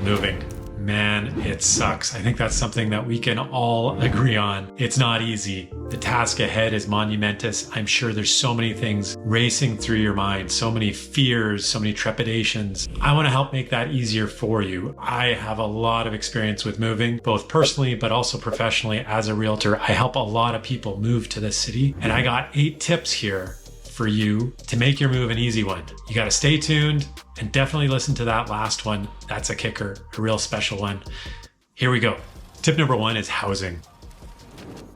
Moving. Man, it sucks. I think that's something that we can all agree on. It's not easy. The task ahead is monumentous. I'm sure there's so many things racing through your mind, so many fears, so many trepidations. I want to help make that easier for you. I have a lot of experience with moving, both personally, but also professionally as a realtor. I help a lot of people move to this city, and I got 8 tips here for you to make your move an easy one. You got to stay tuned and definitely listen to that last one. That's a kicker, a real special one. Here we go. Tip number 1 is housing.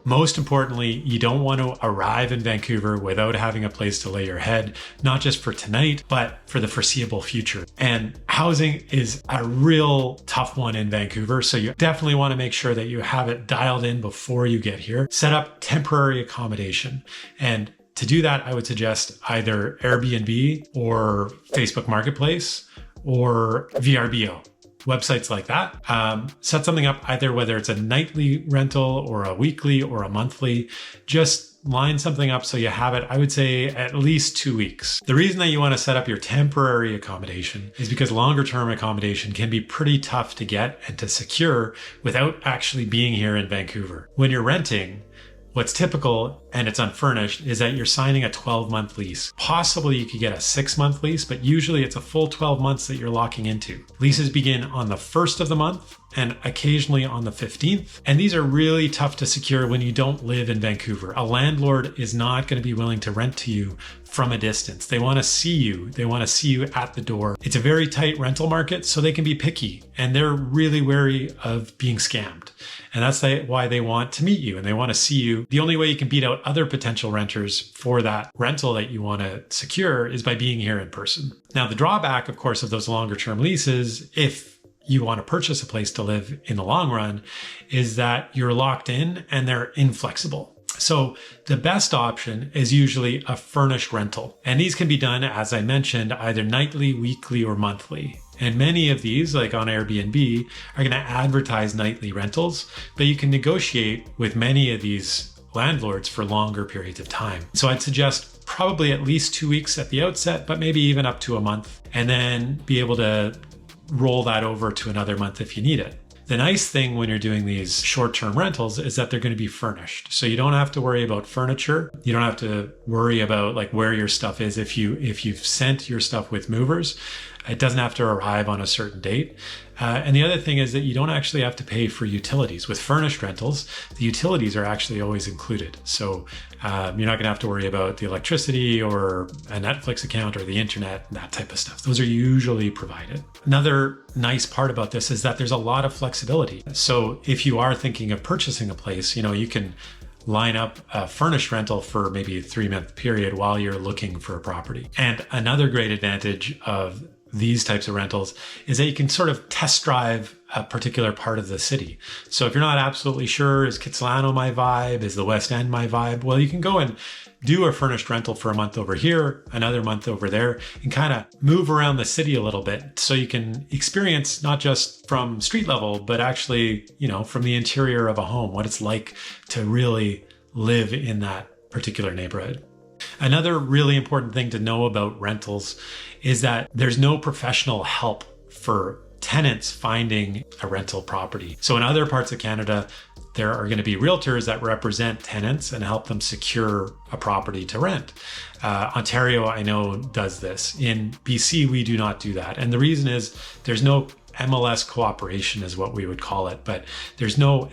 Most importantly, you don't want to arrive in Vancouver without having a place to lay your head, not just for tonight, but for the foreseeable future. And housing is a real tough one in Vancouver. So you definitely want to make sure that you have it dialed in before you get here. Set up temporary accommodation. And to do that, I would suggest either Airbnb or Facebook Marketplace or VRBO, websites like that. Set something up either whether it's a nightly rental or a weekly or a monthly. Just line something up so you have it, I would say, at least 2 weeks. The reason that you want to set up your temporary accommodation is because longer term accommodation can be pretty tough to get and to secure without actually being here in Vancouver. When you're renting, what's typical, and it's unfurnished, is that you're signing a 12-month lease. Possibly you could get a 6-month lease, but usually it's a full 12 months that you're locking into. Leases begin on the 1st of the month and occasionally on the 15th. And these are really tough to secure when you don't live in Vancouver. A landlord is not going to be willing to rent to you from a distance. They want to see you. They want to see you at the door. It's a very tight rental market, so they can be picky and they're really wary of being scammed. And that's why they want to meet you and they want to see you. The only way you can beat out other potential renters for that rental that you want to secure is by being here in person. Now, the drawback, of course, of those longer term leases, if you want to purchase a place to live in the long run, is that you're locked in and they're inflexible. So the best option is usually a furnished rental. And these can be done, as I mentioned, either nightly, weekly, or monthly. And many of these, like on Airbnb, are going to advertise nightly rentals, but you can negotiate with many of these landlords for longer periods of time. So I'd suggest probably at least 2 weeks at the outset, but maybe even up to a month, and then be able to roll that over to another month if you need it. The nice thing when you're doing these short-term rentals is that they're going to be furnished. So you don't have to worry about furniture. You don't have to worry about like where your stuff is. If you've sent your stuff with movers, it doesn't have to arrive on a certain date. And the other thing is that you don't actually have to pay for utilities. With furnished rentals, the utilities are actually always included. So you're not going to have to worry about the electricity or a Netflix account or the internet, that type of stuff. Those are usually provided. Another nice part about this is that there's a lot of flexibility. So if you are thinking of purchasing a place, you can line up a furnished rental for maybe a 3-month period while you're looking for a property. And another great advantage of these types of rentals is that you can sort of test drive a particular part of the city. So if you're not absolutely sure, is Kitsilano my vibe? Is the West End my vibe? Well, you can go and do a furnished rental for a month over here, another month over there, and kind of move around the city a little bit. So you can experience not just from street level, but actually, from the interior of a home, what it's like to really live in that particular neighborhood. Another really important thing to know about rentals is that there's no professional help for tenants finding a rental property. So in other parts of Canada, there are going to be realtors that represent tenants and help them secure a property to rent. Ontario, I know, does this. In BC, we do not do that. And the reason is there's no MLS cooperation is what we would call it, but there's no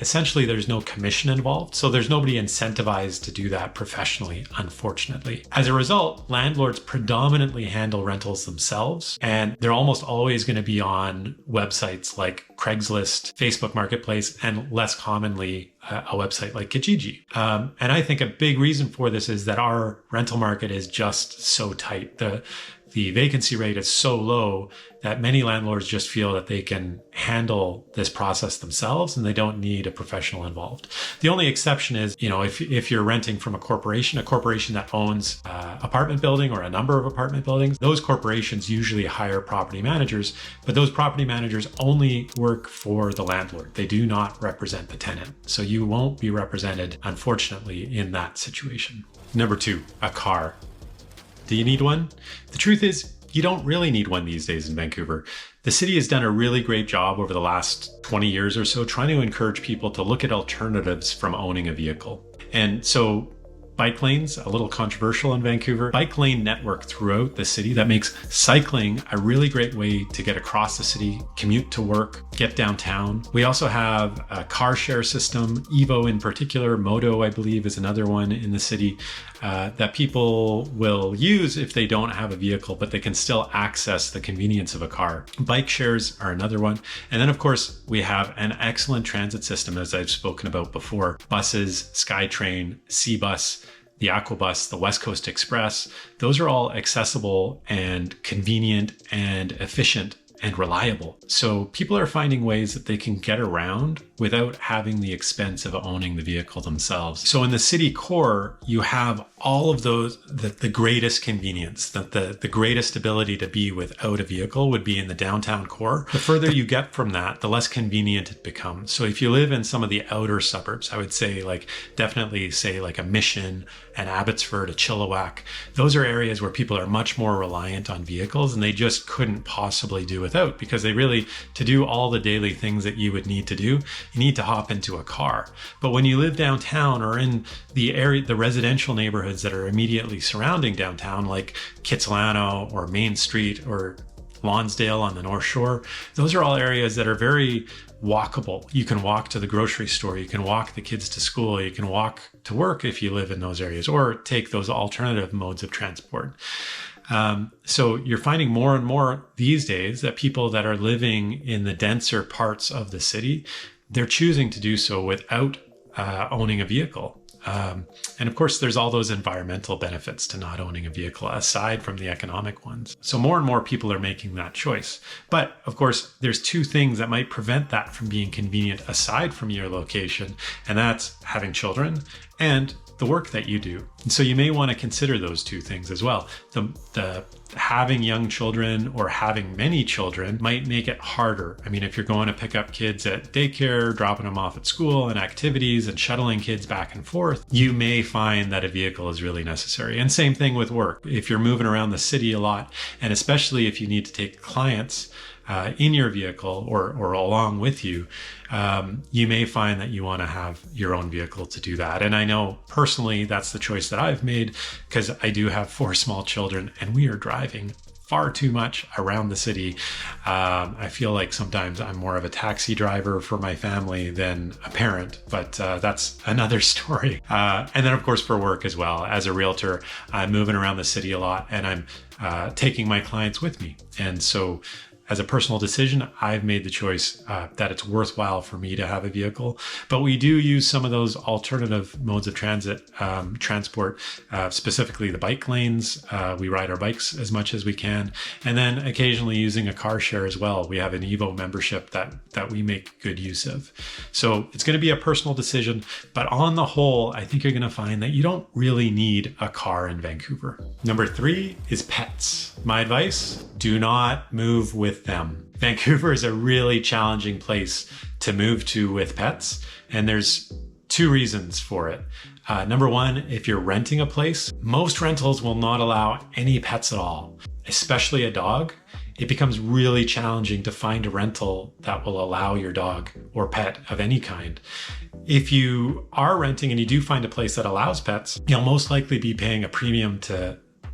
commission involved. So there's nobody incentivized to do that professionally, unfortunately. As a result, landlords predominantly handle rentals themselves, and they're almost always going to be on websites like Craigslist, Facebook Marketplace, and less commonly a website like Kijiji. And I think a big reason for this is that our rental market is just so tight. The vacancy rate is so low that many landlords just feel that they can handle this process themselves and they don't need a professional involved. The only exception is, if you're renting from a corporation that owns apartment building or a number of apartment buildings, those corporations usually hire property managers, but those property managers only work for the landlord. They do not represent the tenant. So you won't be represented, unfortunately, in that situation. Number 2, a car. Do you need one? The truth is, you don't really need one these days in Vancouver. The city has done a really great job over the last 20 years or so trying to encourage people to look at alternatives from owning a vehicle. And so bike lanes, a little controversial in Vancouver, bike lane network throughout the city that makes cycling a really great way to get across the city, commute to work, get downtown. We also have a car share system, Evo in particular, Moto, I believe, is another one in the city that people will use if they don't have a vehicle, but they can still access the convenience of a car. Bike shares are another one. And then, of course, we have an excellent transit system, as I've spoken about before. Buses, SkyTrain, C-Bus, the Aquabus, the West Coast Express. Those are all accessible and convenient and efficient and reliable. So people are finding ways that they can get around without having the expense of owning the vehicle themselves. So in the city core, you have all of those, the greatest convenience, the greatest ability to be without a vehicle would be in the downtown core. The further you get from that, the less convenient it becomes. So if you live in some of the outer suburbs, I would say definitely say like a Mission, an Abbotsford, a Chilliwack, those are areas where people are much more reliant on vehicles and they just couldn't possibly do without, because they really, to do all the daily things that you would need to do, you need to hop into a car. But when you live downtown or in the area, the residential neighborhoods that are immediately surrounding downtown, like Kitsilano or Main Street or Lonsdale on the North Shore, those are all areas that are very walkable. You can walk to the grocery store, you can walk the kids to school, you can walk to work if you live in those areas, or take those alternative modes of transport. So you're finding more and more these days that people that are living in the denser parts of the city, they're choosing to do so without owning a vehicle. And of course, there's all those environmental benefits to not owning a vehicle aside from the economic ones. So more and more people are making that choice. But of course, there's two things that might prevent that from being convenient aside from your location, and that's having children and the work that you do. And so you may want to consider those two things as well. The having young children or having many children might make it harder. I mean, if you're going to pick up kids at daycare, dropping them off at school and activities and shuttling kids back and forth, you may find that a vehicle is really necessary. And same thing with work. If you're moving around the city a lot, and especially if you need to take clients in your vehicle or along with you, you may find that you want to have your own vehicle to do that. And I know personally that's the choice that I've made, because I do have 4 small children and we are driving far too much around the city. I feel like sometimes I'm more of a taxi driver for my family than a parent, but that's another story. And then of course for work as well. As a realtor, I'm moving around the city a lot and I'm taking my clients with me. And so as a personal decision, I've made the choice that it's worthwhile for me to have a vehicle. But we do use some of those alternative modes of transport, specifically the bike lanes. We ride our bikes as much as we can. And then occasionally using a car share as well. We have an Evo membership that we make good use of. So it's going to be a personal decision. But on the whole, I think you're going to find that you don't really need a car in Vancouver. Number 3 is pets. My advice, do not move with them. Vancouver is a really challenging place to move to with pets, and there's 2 reasons for it. Number 1, if you're renting a place, most rentals will not allow any pets at all, especially a dog. It becomes really challenging to find a rental that will allow your dog or pet of any kind. If you are renting and you do find a place that allows pets, you'll most likely be paying a premium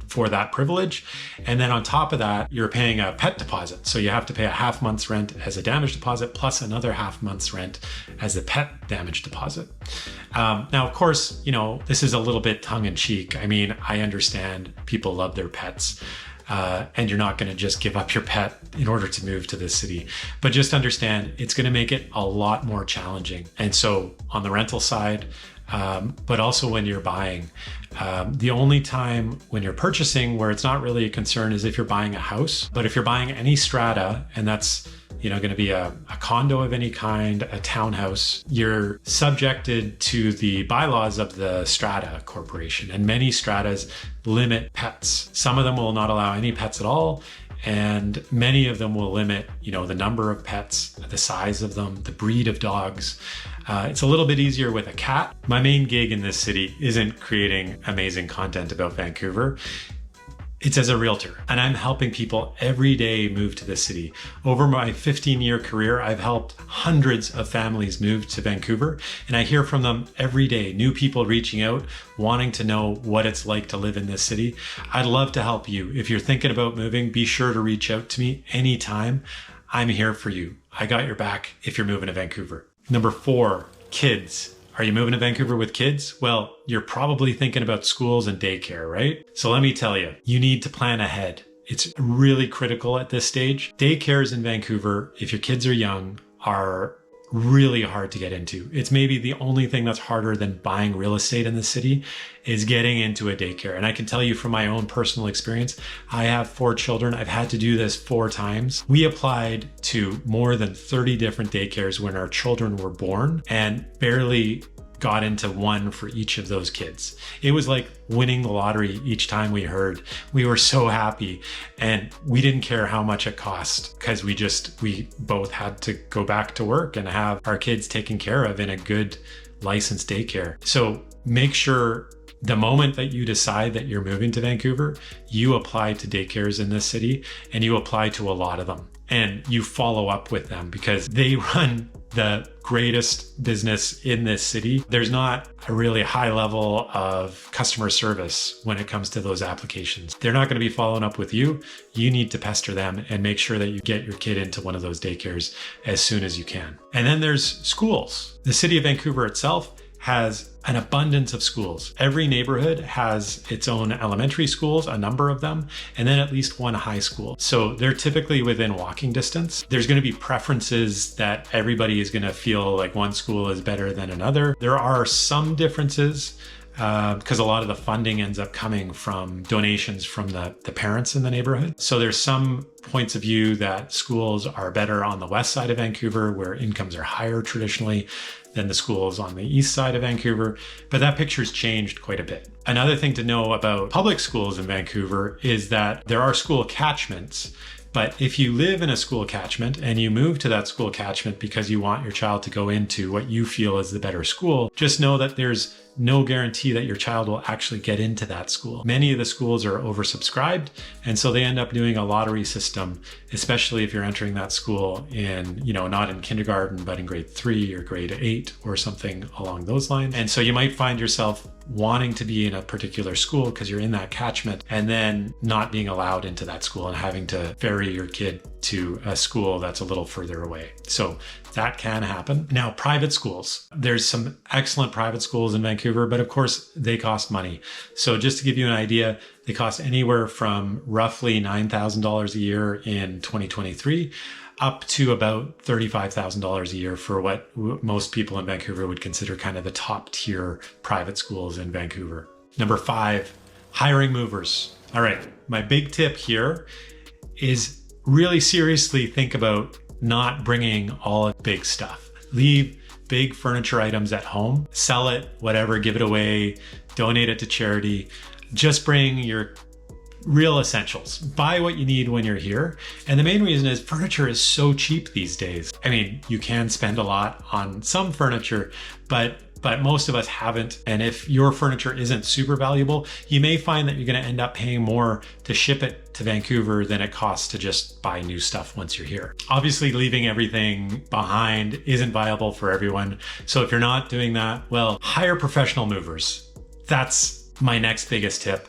for that privilege. And then on top of that, you're paying a pet deposit. So you have to pay a half month's rent as a damage deposit plus another half month's rent as a pet damage deposit. Now, of course, this is a little bit tongue in cheek. I mean, I understand people love their pets. And you're not going to just give up your pet in order to move to this city. But just understand, it's going to make it a lot more challenging. And so on the rental side, but also when you're buying, the only time when you're purchasing where it's not really a concern is if you're buying a house. But if you're buying any strata, and that's going to be a condo of any kind, a townhouse, you're subjected to the bylaws of the strata corporation. And many stratas limit pets. Some of them will not allow any pets at all. And many of them will limit, the number of pets, the size of them, the breed of dogs. It's a little bit easier with a cat. My main gig in this city isn't creating amazing content about Vancouver. it's as a realtor, and I'm helping people every day move to the city. Over my 15-year career, I've helped hundreds of families move to Vancouver, and I hear from them every day, new people reaching out, wanting to know what it's like to live in this city. I'd love to help you. If you're thinking about moving, be sure to reach out to me anytime. I'm here for you. I got your back if you're moving to Vancouver. Number 4, kids. Are you moving to Vancouver with kids? Well, you're probably thinking about schools and daycare, right? So let me tell you, you need to plan ahead. It's really critical at this stage. Daycares in Vancouver, if your kids are young, are really hard to get into. It's maybe the only thing that's harder than buying real estate in the city is getting into a daycare. And I can tell you from my own personal experience, I have 4 children. I've had to do this 4 times. We applied to more than 30 different daycares when our children were born and barely got into one for each of those kids. It was like winning the lottery each time we heard. We were so happy, and we didn't care how much it cost because we both had to go back to work and have our kids taken care of in a good licensed daycare. So make sure the moment that you decide that you're moving to Vancouver, you apply to daycares in this city, and you apply to a lot of them, and you follow up with them because they run the greatest business in this city. There's not a really high level of customer service when it comes to those applications. They're not going to be following up with you. You need to pester them and make sure that you get your kid into one of those daycares as soon as you can. And then there's schools. The city of Vancouver itself has an abundance of schools. Every neighborhood has its own elementary schools, a number of them, and then at least one high school. So they're typically within walking distance. There's going to be preferences that everybody is going to feel like one school is better than another. There are some differences because a lot of the funding ends up coming from donations from the parents in the neighborhood. So there's some points of view that schools are better on the west side of Vancouver, where incomes are higher traditionally than the schools on the east side of Vancouver, but that picture's changed quite a bit. Another thing to know about public schools in Vancouver is that there are school catchments, but if you live in a school catchment and you move to that school catchment because you want your child to go into what you feel is the better school, just know that there's no guarantee that your child will actually get into that school. Many of the schools are oversubscribed, and so they end up doing a lottery system, especially if you're entering that school in, not in kindergarten, but in grade 3 or grade 8 or something along those lines. And so you might find yourself wanting to be in a particular school because you're in that catchment and then not being allowed into that school and having to ferry your kid to a school that's a little further away. So that can happen. Now, private schools. There's some excellent private schools in Vancouver, but of course they cost money. So just to give you an idea, they cost anywhere from roughly $9,000 a year in 2023 up to about $35,000 a year for what most people in Vancouver would consider kind of the top tier private schools in Vancouver. Number 5, hiring movers. All right, my big tip here is really seriously think about not bringing all of the big stuff. Leave big furniture items at home, sell it, whatever, give it away, donate it to charity. Just bring your real essentials. Buy what you need when you're here. And the main reason is furniture is so cheap these days. I mean, you can spend a lot on some furniture, but most of us haven't. And if your furniture isn't super valuable, you may find that you're going to end up paying more to ship it to Vancouver than it costs to just buy new stuff once you're here. Obviously, leaving everything behind isn't viable for everyone. So if you're not doing that, well, hire professional movers. That's my next biggest tip.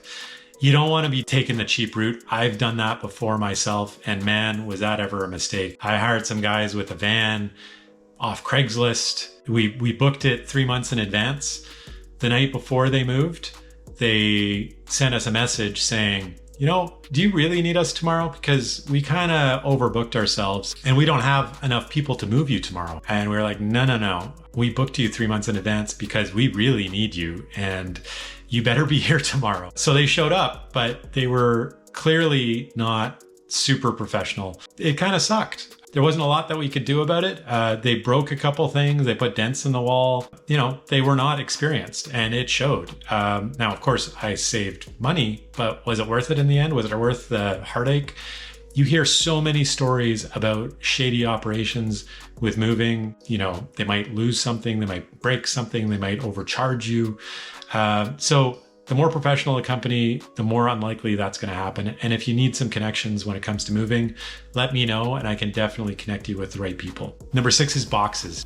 You don't want to be taking the cheap route. I've done that before myself, and man, was that ever a mistake. I hired some guys with a van off Craigslist. We booked it 3 months in advance. The night before they moved, they sent us a message saying, do you really need us tomorrow? Because we kind of overbooked ourselves and we don't have enough people to move you tomorrow. And we were like, no. We booked you 3 months in advance because we really need you and you better be here tomorrow. So they showed up, but they were clearly not super professional. It kind of sucked. There wasn't a lot that we could do about it. They broke a couple things. They put dents in the wall. They were not experienced and it showed. Now, of course, I saved money, but was it worth it in the end? Was it worth the heartache? You hear so many stories about shady operations with moving. They might lose something. They might break something. They might overcharge you. So The more professional a company, the more unlikely that's going to happen. And if you need some connections when it comes to moving, let me know and I can definitely connect you with the right people. Number 6 is boxes.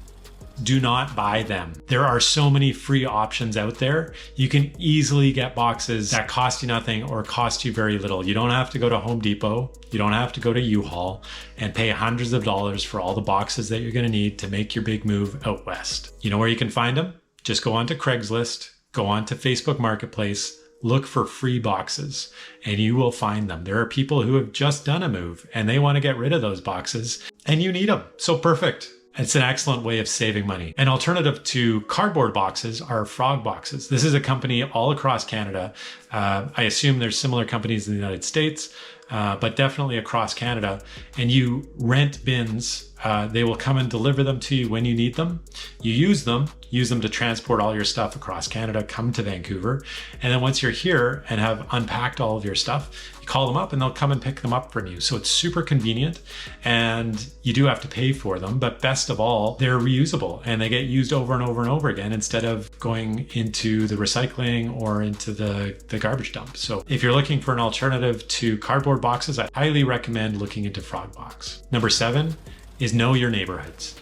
Do not buy them. There are so many free options out there. You can easily get boxes that cost you nothing or cost you very little. You don't have to go to Home Depot. You don't have to go to U-Haul and pay hundreds of dollars for all the boxes that you're going to need to make your big move out west. You know where you can find them? Just go onto Craigslist, go onto Facebook Marketplace, look for free boxes, and you will find them. There are people who have just done a move and they want to get rid of those boxes and you need them. So perfect. It's an excellent way of saving money. An alternative to cardboard boxes are frog boxes. This is a company all across Canada. I assume there's similar companies in the United States, but definitely across Canada. And you rent bins. They will come and deliver them to you when you need them. You use them to transport all your stuff across Canada, come to Vancouver. And then once you're here and have unpacked all of your stuff, you call them up and they'll come and pick them up from you. So it's super convenient and you do have to pay for them, but best of all, they're reusable and they get used over and over and over again instead of going into the recycling or into the garbage dump. So if you're looking for an alternative to cardboard boxes, I highly recommend looking into Frog Box. Number 7 is know your neighborhoods.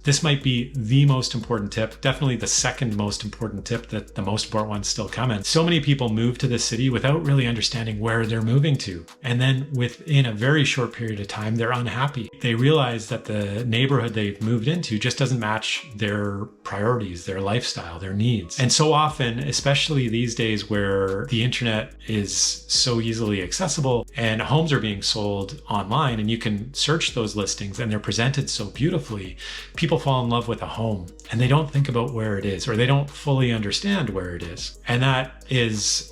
This might be the most important tip, definitely the second most important tip, that the most important one's still coming. So many people move to the city without really understanding where they're moving to. And then within a very short period of time, they're unhappy. They realize that the neighborhood they've moved into just doesn't match their priorities, their lifestyle, their needs. And so often, especially these days where the internet is so easily accessible and homes are being sold online and you can search those listings and they're presented so beautifully, people fall in love with a home and they don't think about where it is, or they don't fully understand where it is. And that is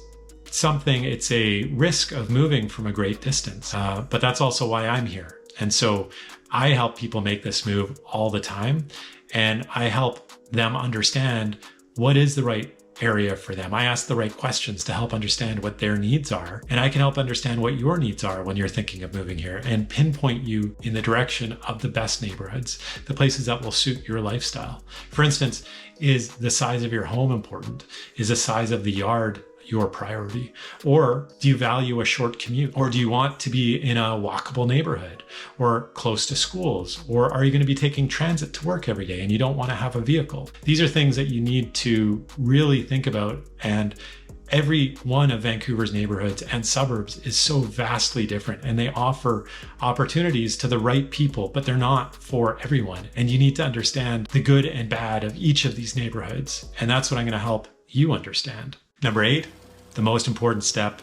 something, it's a risk of moving from a great distance. But that's also why I'm here. And so I help people make this move all the time. And I help them understand what is the right area for them. I ask the right questions to help understand what their needs are. And I can help understand what your needs are when you're thinking of moving here and pinpoint you in the direction of the best neighborhoods, the places that will suit your lifestyle. For instance, is the size of your home important? Is the size of the yard your priority? Or do you value a short commute? Or do you want to be in a walkable neighborhood or close to schools? Or are you going to be taking transit to work every day and you don't want to have a vehicle? These are things that you need to really think about. And every one of Vancouver's neighborhoods and suburbs is so vastly different, and they offer opportunities to the right people, but they're not for everyone. And you need to understand the good and bad of each of these neighborhoods. And that's what I'm going to help you understand. Number 8, the most important step,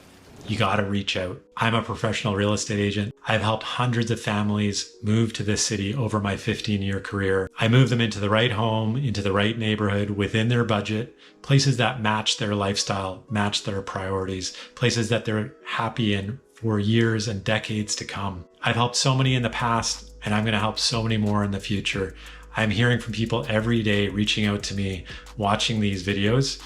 you got to reach out. I'm a professional real estate agent. I've helped hundreds of families move to this city over my 15-year career. I move them into the right home, into the right neighborhood, within their budget, places that match their lifestyle, match their priorities, places that they're happy in for years and decades to come. I've helped so many in the past, and I'm going to help so many more in the future. I'm hearing from people every day, reaching out to me, watching these videos.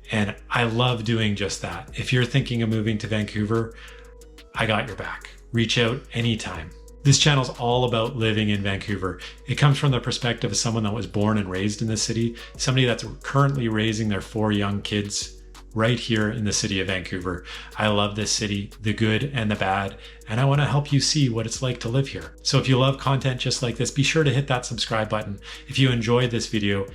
And I love doing just that. If you're thinking of moving to Vancouver, I got your back. Reach out anytime. This channel is all about living in Vancouver. It comes from the perspective of someone that was born and raised in the city, somebody that's currently raising their 4 young kids right here in the city of Vancouver. I love this city, the good and the bad, and I want to help you see what it's like to live here. So if you love content just like this, be sure to hit that subscribe button. If you enjoyed this video,